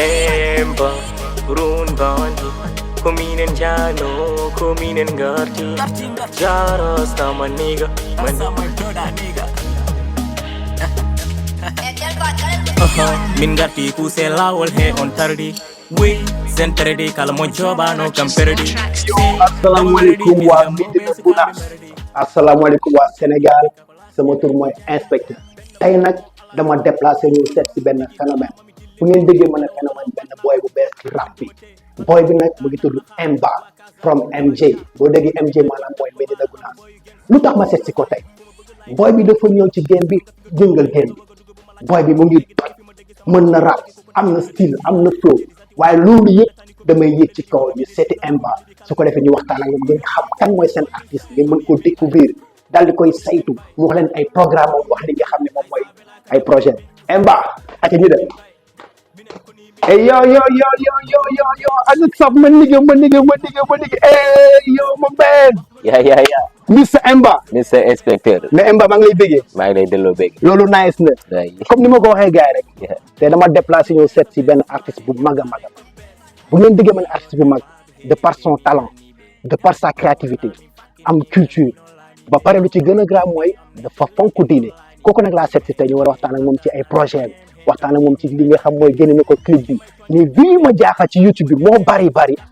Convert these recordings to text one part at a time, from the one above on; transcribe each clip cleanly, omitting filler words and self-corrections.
Emba Run Gandhi Kuminen Jano Kuminen Garti Jaro Sama Nigga Min Garti Kuse Lawol He on Tardi We Senteredi Kalamon Joba No Camperdi Assalamualaikum wa Medina Gounass assalamualaikum wa Sénégal sama tur mooy inspecteur tey nag dama déplacé ñu seet si benn phénomène fu ngeen déggee mën a phénomène benn boy bu bees ci rap bi boy bi nag mu ngi tudd Emba from MJ boo déggee MJ maanaam mooy Medina Gounass lu tax ma seet si ko tey boy bi dafa ñëw ci game bi jëngal game bi boy bi mu ngi toj mën na rap am na style am na flow waaye loolu yëpp damay yéeg ci kaw ñu seeti Emba su ko defee ñu waxtaan ak moom ngeen xam kan mooy seen artiste ngeen mën koo découvrir daal di koy saytu mu wax leen ay programme am wax li nga xam ne moom mooy ay projet Emba ati ñu dem hey yo anu sab ma nigga hey yo ma ben Yeah. Mr Emba Mr. Inspector. mais Emba maa ngi lay bëggee maa ngi lay delloo bëgg. loolu nice na comme ni ma ko waxee gars yi rek Yeah. te dama déplacé ñëw seet si benn artiste bu mag a mag a bu ngeen déggee man artiste bu mag de par son talent de par sa créativité am culture ba pare lu ci gën a grave mooy dafa fonk diine kooku nag laa seet si tey ñu war a waxtaan ak moom ci ay projet bi waxtaan ak moom ci li nga xam mooy génne na ko clip bi mais bii ma jaaxal ci YouTube bi moo bari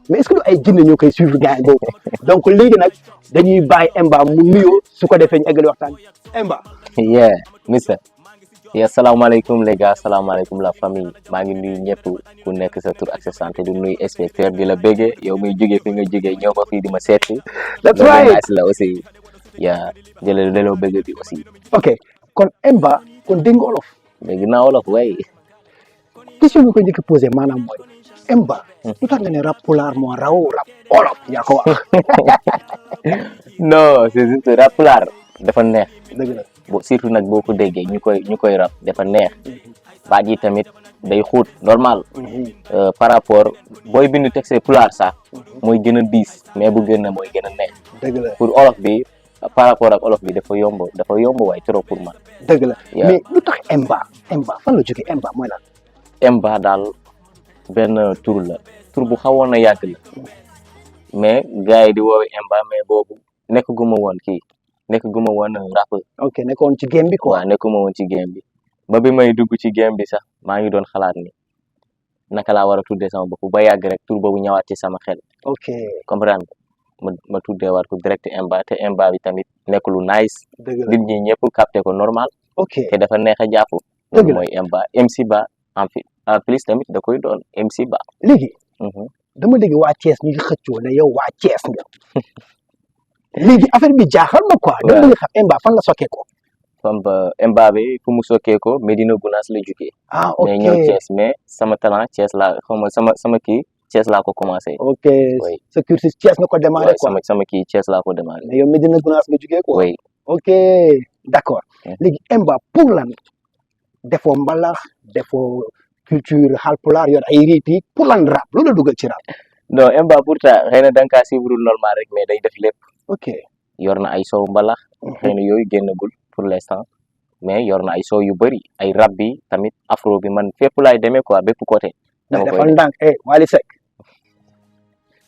mais est-ce que du ay jinne ñoo koy suivre gars yi boobu donc léegi nag dañuy bàyyi Emba mu nuyoo su ko defee ñu eggali waxtaan bi Emba. Yeah, Mister. Yeah, salaamaaleykum les gars, salaamaaleykum la famille. Maa ngi nuyu ñëpp ku nekk sa tur ak sa santé di nuyu inspecteur di la bëggee yow muy jógee fi nga jógee ñëw ba fii di ma seet si. That's right. Loolu nice la aussi. Yeah, jëlee delloo bëgg bi aussi. ok kon Emba kon dégg nga olof. Dégg naa wolof way. question bi ko njëkk a posé maanaam mooy Emba lu tax nga ne rap pulaar moo raw rap olof yaa ko wax. Non, c'est juste rap pulaar dafa neex. dëgg la Surtout nag boo ko déggee ñu koy rap dafa neex. baat yi tamit day xuut normal. Par rapport booy bind texte pulaar sax mooy gën a diis mais bu gën a mooy gën a neex. dëgg la pour olof bi par rapport ak olof bi dafa yomb waaye trop pour man. dëgg la Yeah. mais lu tax Emba fan la jógee Emba mooy lan. Emba daal benn tur la tur bu xawoon a yàgg la mais gars yi di woowee Emba mais boobu nekkaguma woon rappeur. ok nekkoon ci game bi quoi. waaw nekkuma woon ci game bi ba bi may dugg ci game bi sax maa ngi doon xalaat ni naka laa war a tuddee sama bopp ba yàgg rek tur boobu ñëwaat ci sama xel. ok comprendre nga ma tuddeewaat ko direct Emba te Emba bi tamit nekk lu nice dëgg la nit ñi ñëpp capté ko normal ok te dafa neex a jàpp. Dëgg la mooy Emba MC Ba en plus tamit da koy doon MC Ba. léegi dama dégg waa Thiès ñu ngi xëccoo ne yow waa Thiès nga léegi affaire bi jaaxal ma quoi. dama bëgg xam Emba fan la sokkee ko. comme Emba bi fu mu sokkee ko Medina Gounass la jugee. ah ok mais ñëw Thiès mais sama talent Thiès laa xaw ma sama kii Thiès laa ko commencé. ok Oui. sa cursus Thiès nga ko démarré Ouais, quoi. sama kii Thiès laa ko démarré. mais yow Medina Gounass nga jógee quoi. oui ok d'accord léegi Emba pour lan defoo mbalax defoo culture Haalpulaar yor ay riiti pour lan rap loolu la dugal ci rap. non Emba pourtant xëy na da nga kaa suivre normal rek mais day def lépp ok yor na ay sow mbalax xëy na yooyu génnagul pour l'instant mais yor na ay sow yu bëri ay rap bi tamit afro bi man fépp laay demee quoi bépp côté. mais dama defal koy ndànk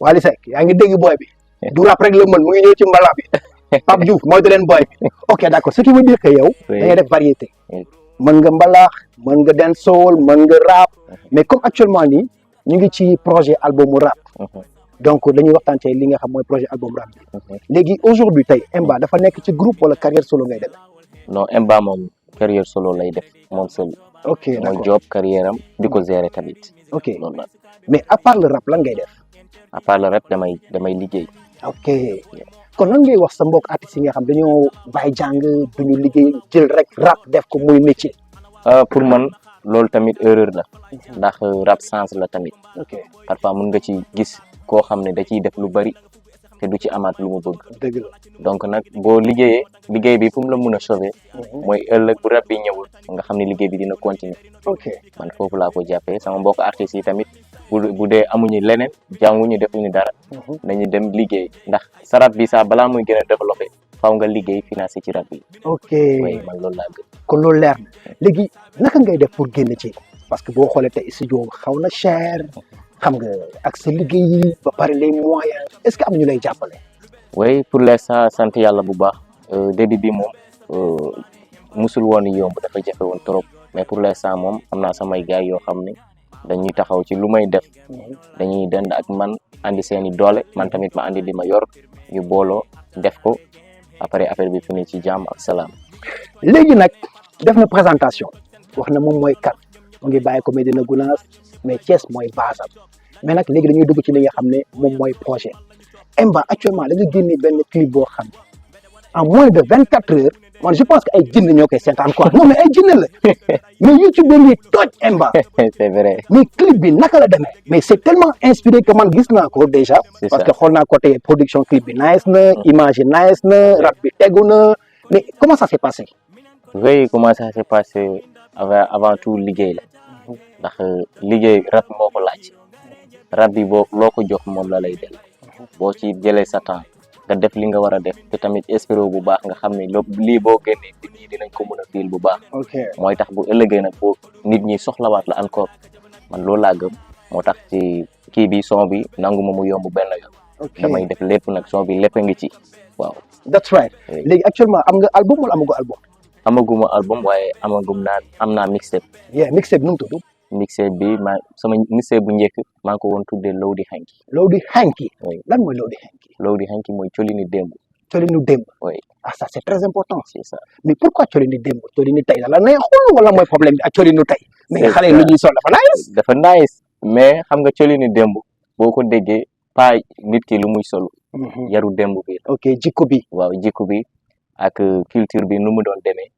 Wally Seck yaa ngi dégg boy bi du rap rek la mën mu ngi ñëw ci mbalax bi Pape Diouf mooy leen boy bi ok d'accord ce qui veut dire que yow da ngay def variété Oui. mën nga mbalax mën nga dancehall mën nga rap mais comme actuellement nii ñu ngi ci projet albumu rap donc dañuy waxtaan ci li nga xam mooy projet album rap bi léegi aujourd'hui tey Emba dafa nekk ci groupe wala carrière solo ngay def. non Emba moom carrière solo lay def moom seul. ok mooy d'accord job carrière am di ko gérer tamit. ok loolu la mais à part le rap lan ngay def. à part le rap damay liggéey. ok kon lan ngay wax sa mbokk artistes yi nga xam dañoo bàyyi jàng duñu liggéey jël rek rap def ko muy métier. pour man loolu tamit erreur la ndax rap sens la tamit ok parfois mun nga ci gis koo xam ne da ciy def lu bari te du ci amaat lu mu bëgg. dëgg la donc nag boo liggéey bi fu mu la mun a sauver mooy ëllëg bu rap bi ñëwul nga xam ne liggéey bi dina continuer. ok man foofu laa ko jàppee sama mbokk artistes yi tamit bu dee amuñu leneen jànguñu defuñu dara nañu dem liggéey ndax sa rap bi sax balaa muy gën a développé faaw nga liggéey financé ci rap bi. ok oui man loolu laa gën. kon loolu leer na léegi naka ngay def pour génn ci parce que boo xoolee tey studio xaw na cher xam nga ak sa liggéey yi ba pare les moyens est-ce que am ñu lay jàppale. oui pour l'instant sant yàlla bu baax début bi moom musul woon yomb dafa jafe woon trop mais pour l'instant moom am naa samay gars yoo xam ne dañuy taxaw ci lu may def dañuy dend ak man andi seeni doole man tamit ma andi li ma yor ñu booloo def ko après affaire bi fini ci jàmm ak salaam. léegi nag def na présentation wax na moom mooy kan mu ngi bàyyi ko Médina Gounass mais Thiès mooy base am mais nag léegi dañuy dugg ci li nga xam ne moom mooy projet Emba actuellement da nga génne benn clip boo xam ne en moins de 24 heures man je pense que ay jinn ñoo koy seetaan quoi non mais ay jinn la mais YouTube ba ngi toj Emba. c'est vrai. mais clip bi naka la demee mais c'est tellement inspiré que man gis naa ko déjà. parce que xool naa côté production clip bi nice na image yi nice na rap bi tegu na mais comment ça s'est passé. oui comment ça s'est passé avant tout liggéey la ndax liggéey rap moo ko laaj rap bi boo loo ko jox moom la lay del boo ci jëlee sa temps nga def li nga war a def te tamit espérer bu baax nga xam ne lii boo génnee nit ñi dinañ ko mën a fiil bu baax. ok mooy tax bu ëllëgee nag boo nit ñi soxlawaat la encore man loolu laa gëm moo tax ci kii bi son bi nangu ma mu yomb benn yoon. ok damay def lépp nag son bi lépp a ngi ci waaw. that's right léegi actuellement am nga album wala amago album. amaguma album waaye am naa mixtape. mixtape nu mu tudd. mixtape bi sama mixtape bu njëkk maa ngi ko woon tuddee Lowdy Hanky. Lowdy Hanky. oui lan mooy Lowdy Hanky. Lowdy Hanky mooy colini démb. colinu démb. oui ah ça c'est très important. c'est ça. mais pourquoi colini démb colini tey la neexul wala mooy problème bi ak colinu tey. mais xale yi lu ñuy sol dafa nice. dafa nice mais xam nga colini démb boo ko déggee pas nit ki lu muy sol. yaru démb bi. ok jikko bi. waaw jikko bi ak culture bi nu mu doon demee.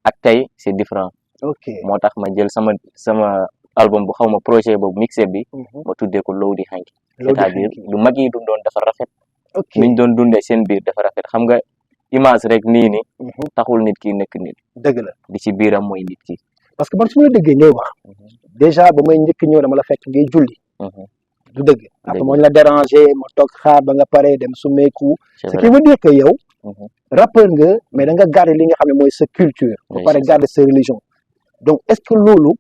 ak tey c'est différent. ok moo tax ma jël sama album bu xaw ma projet boobu mixé bi. ma tuddee ko Lowdy Hanky. c'est-à-dire lu mag yi doon dafa rafet. ok niñ doon dundee seen biir dafa rafet xam nga image rek nii ni taxul nit ki nekk nit. dëgg la di ci biiram mooy nit ki. parce que man su ma la déggee ngay wax. déjà ba may njëkk ñëw dama la fekk ngay julli. du dëgg. après moo ñu la déranger ma toog xaar ba nga pare dem sumeeku. ce qui veut dire que yow. rappeur nga mais da nga garder li nga xam ne mooy sa culture. ba pare garder sa religion. donc est-ce que loolu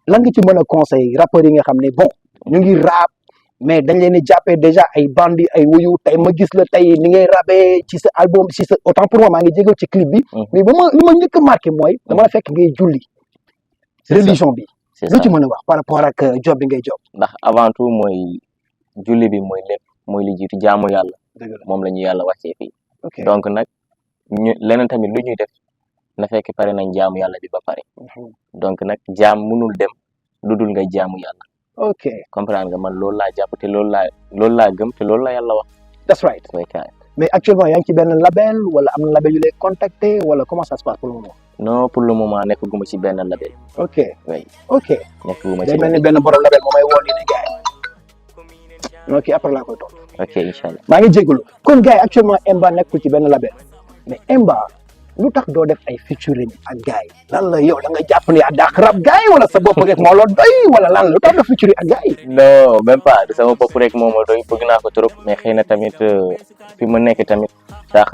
lan nga ci mën a conseil rappeurs yi nga xam ne bon ñu ngi rap mais dañ leen di jàppee déjà ay bandi ay wuyu tey ma gis la tey ni ngay rabee ci sa album ci sa autant pour moi maa ngi jégal ci clip bi. mais ba ma li ma njëkk a marqué mooy dama la fekk ngay julli. religion bi. lu ci mën a wax par rapport ak job bi ngay job. ndax avant tout mooy julli bi mooy lépp mooy li jiitu jaamu yàlla. moom la ñu yàlla wàccee fii. donc nag ñu leneen tamit lu ñuy def na fekk pare nañ jaamu yàlla bi ba pare. donc nag jaam mënul dem lu dul ngay jaamu yàlla. ok comprendre nga man loolu laa jàpp te loolu laa gëm te loolu la yàlla wax. that's right. mais actuellement yaa ngi ci benn label wala am na label yu lay contacter wala comment ça se passe pour le moment. non pour le moment nekkaguma ci benn label. ok oui ok. nekkaguma ci day mel ni benn borom label moom may woo nii gars yi. ok après laa koy toog. ok inchallah. maa ngi jégalu kon gars yi actuellement Emba nekkul ci benn label mais Emba lu tax doo def ay featuring ak gars yi lan la yow da nga jàpp ne yaa dàq rap gars yi wala sa bopp rek moo la doy wala lan la lu tax doo featuring ak gars yi. non même pas du sama bopp rek moo ma doy bëgg naa ko trop mais xëy na tamit fi ma nekk tamit daa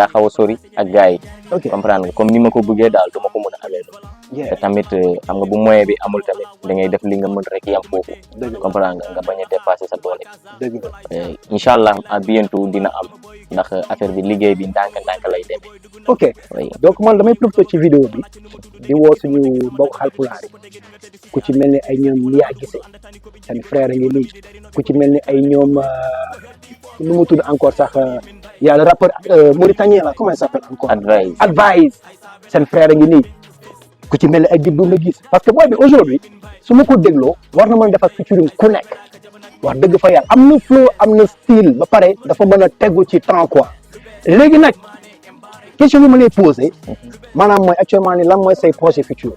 xaw a sori ak gars yi. ok comprendre nga comme ni ma ko bëggee daal du ma ko mën a amee noonu. te tamit xam nga bu moyen bi amul tamit da ngay def li nga mën rek yam foofu. comprendre nga bañ a dépasser sa doole. dëgg la incha allah à bientôt dina am ndax affaire bi liggéey bi ndànk lay demee. ok donc man damay profité ci vidéo bi di woo suñu mbokk Haalpulaar yi ku ci mel ni ay ñoom Mia Guissé seen frère ngi nii ku ci mel ni ay ñoom nu mu tudd encore sax yàlla rappeur mauritanien la comment il s'appelle encore. Advice seen frère ngi nii ku ci mel ni ay Dibou nga gis parce que booy bi aujourd'hui su ma ko dégloo war na mën a defar featuring ku nekk wax dëgg fa yàlla am na flow am na style ba pare dafa mën a tegu ci temps quoi léegi nag. question bi ma lay posé maanaam mooy actuellement ni lan mooy say projet futur.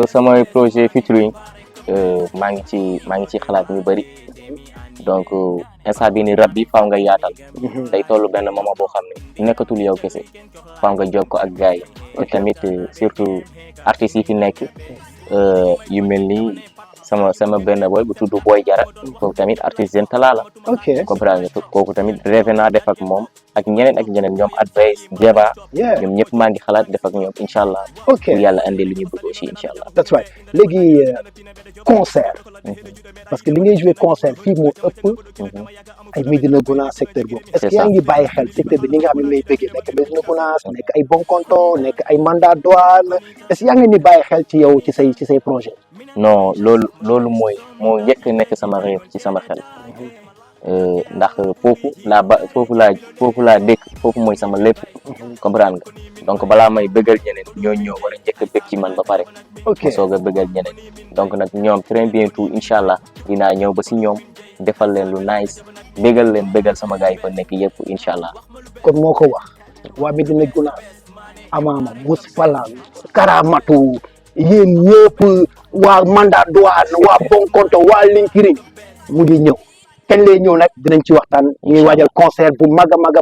samay projet futuring maa ngi ci xalaat ñu bëri donc instant bii ni rab bi faaw nga yaatal. day toll benn moment boo xam ne nekkatul yow kese faaw nga jokkoo ak gars yi. te tamit surtout artistes yi fi nekk yu mel ni sama benn boy bu tudd Boy Jara kooku tamit artiste jeune talent la. ok comprendre nga kooku tamit rêvé naa def ak moom ak ñeneen ñoom advice Jeba Yeah. ñoom ñëpp maa ngi xalaat def ak ñoom incha allah ok pour yàlla andi lu ñu bëgg aussi incha allah that's right léegi concert parce que li ngay joué concert fii moo ëpp ay Médina Gounass secteur boobu est-ce C'est que yaa ça. ngi bàyyi xel secteur bi ni nga xam ne may bëggee nekk Médina Gounass nekk ay bon compton nekk ay mandat douane est-ce que yaa ngi ni bàyyi xel ci yow ci say projet non loolu moo njëkk nekk sama rêve ci sama xel ndax foofu laa dëkk foofu mooy sama lépp comprendre nga donc balaa may bëggal ñeneen ñoo war a njëkk a bëgg ci man ba pare ok ma soog a bëggal ñeneen donc nag ñoom très bientôt incha allah dinaa ñëw ba si ñoom defal leen lu nice bëggal sama gars yi fa nekk yëpp incha allah kon moo ko wax waa Médina Gounass Amama Mousfala Karamatu yéen ñëpp waa mandat douane waa bon compton waa Linkiring mu ngi ñëw kañ lay ñëw nag dinañ ci waxtaan ñuy waajal concert bu mag a mag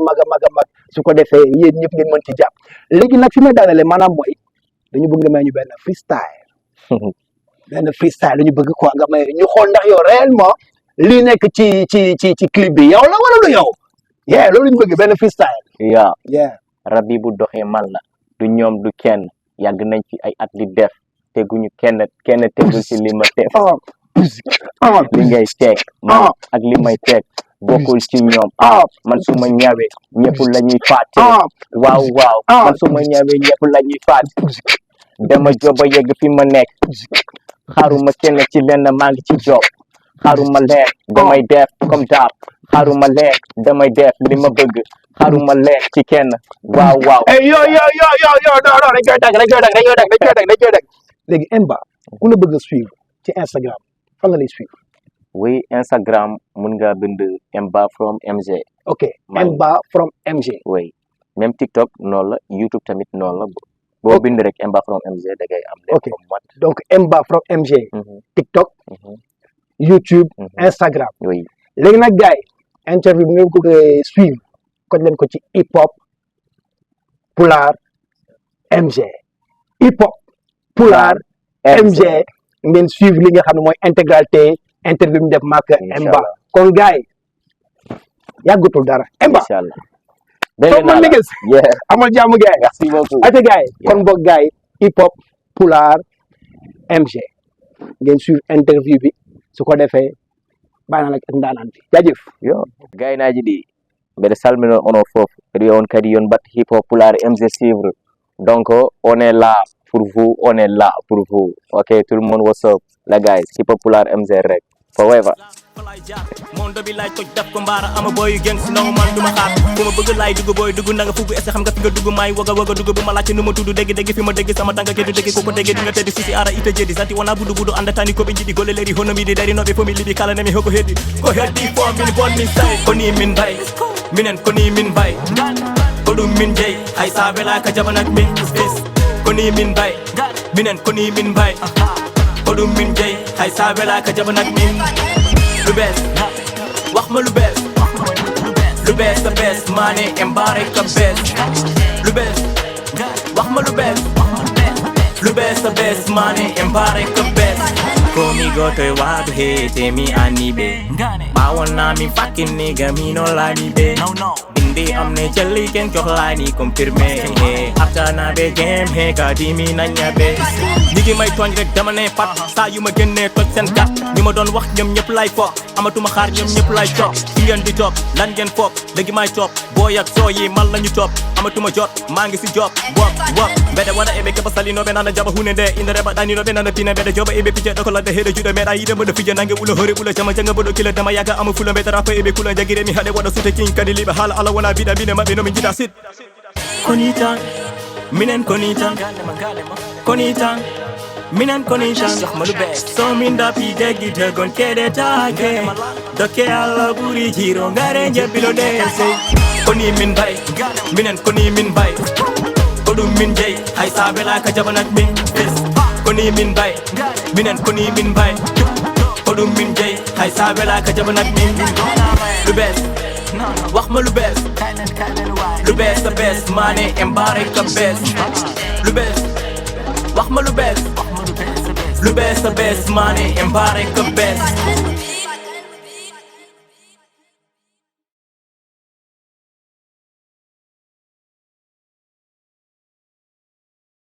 su ko defee yéen ñëpp ngeen mën ci jàpp léegi nag fi may daanale maanaam mooy dañu bëgg nga may ñu benn freestyle la ñu bëgg quoi nga may ñu xool ndax yow réellement lii nekk ci clip bi yow la wala du yow loolu ñu bëgg benn freestyle rab yi bu doxee man la du ñoom du kenn yàgg nañ ci ay at di def teguñu kenn tegul ci li ma def li ngay teg man ak li may teg bokkul ci ñoom man su ma ñawee ñëpp la ñuy fàtte waaw man su ma ñawee ñëpp la ñuy fàtte dama joba yegg fi ma nekk xaaruma kenn ci lenn maa ngi ci job xaaruma leen damay def comme daab xaaruma leen damay def li ma bëgg xaaruma leen ci kenn waaw yo dañ koy dag léegi Emba ku la bëgg a suivre ci Instagram fan la lay suivre oui Instagram mun nga bind Emba from MG ok Emba from MG oui même TikTok noonu la YouTube tamit noonu la boo bind rek Emba from MG da ngay am lépp comme mat donc Emba from MG TikTok YouTube Instagram oui léegi nag gars yi interview bi ngeen ko suivre ko leen ko ci hip hop Pulaar MG hip hop Pulaar MG ngeen suivre li nga xam ne mooy intégralité interview bi mu def maak Emba kon gars yi yàggatul dara Emba inchallah toog ma liggéey amal jàmm gars yi merci beaucoup ate gars yi kon boog gars yi hip hop Pulaar MG ngeen suivre interview bi su ko defee bàyyi naa nag ak ndaanaan bi jaajëf yo gaynaji ɗi mbeɗa salmina onon fof kadi on kadi yon mbatta hip hop Pulaar MG suivre donc on est là pour vous on est là pour vous ok tout le monde what's up la guys hip hop Pulaar MG rek forever mondo bi laay toj daf ko mbaara ama booyu geng si nangu man duma xaar fu ma bëgg laay dugg booy dugg na nga fugg est-ce xam nga fi nga dugg maay waga dugg bu ma laajte nu ma tudd dégg fi ma dégg sama tànga keddu dégg ko dégg di nga teddi susi ara ita jedi santi wona budu andatani ko ɓe jiɗi golle leri hono miɗi dari noɓe fomi liɓi kala nemi hoko heddi fo min bon min say koni min bay minen koni min bay ko ɗum min jeyi hay sa welaka jaɓanak min fis koni min bay minen koni min bay ko ɗum min jeyi hay sa welaka jaɓanak min lu bees wax ma lu bees sa bees maane embaré ka bees lu bees wax ma lu bees sa bees maane embaré ka bees komi goto e waadu heete mi aniɓe ɓawonna mi fakkin niga mino laaniɓe indi amne jalli ken cohlani confirmé e aftanaɓe game he kadi mi nañaɓe nigi may tooñ rek dama ne pat sa yu ma génne toj seen gat ñi ma doon wax ñoom ñëpp lay foog amatuma xaar ñoom ñëpp lay toog fi ngeen di toog lan ngeen foog léegi may toog booy ak soo yi mal lañu toog amatuma jot maa ngi si job wok mbede waɗa eɓe keɓa salinoɓe nana jaɓa hunde nde inde reɓa ɗaninoɓe nana pine mbeɗa joɓa eɓe pije ɗo ko ladde heɗe juuɗe meeɗa yiɗe mboɗo fija nangue ɓuula hore ɓuula jama janga mboɗo kila dama yaga ama fula mbeɗa rapa eɓe kula jagiremi haɗe waɗa suute kin kadi liɓe haala ala wona biɗa mine maɓɓe nomin jiɗa sit koni tan minen koni tan koni tan minen koni tan so min dapi deggi tegon keɗetake dokke allah ɓuuri jiro ngare jebbilo ɗese koni min bay minen koni min bay ko ɗum min jeyi hay sa welaka jaɓanak min fes koni min bay minen koni min bay ko ɗum min jeyi hay sa welaka jaɓanak min lu bees wax ma lu bees sa bees maane embaré ka bees lu bees wax ma lu bees sa bees maane embaré ka bees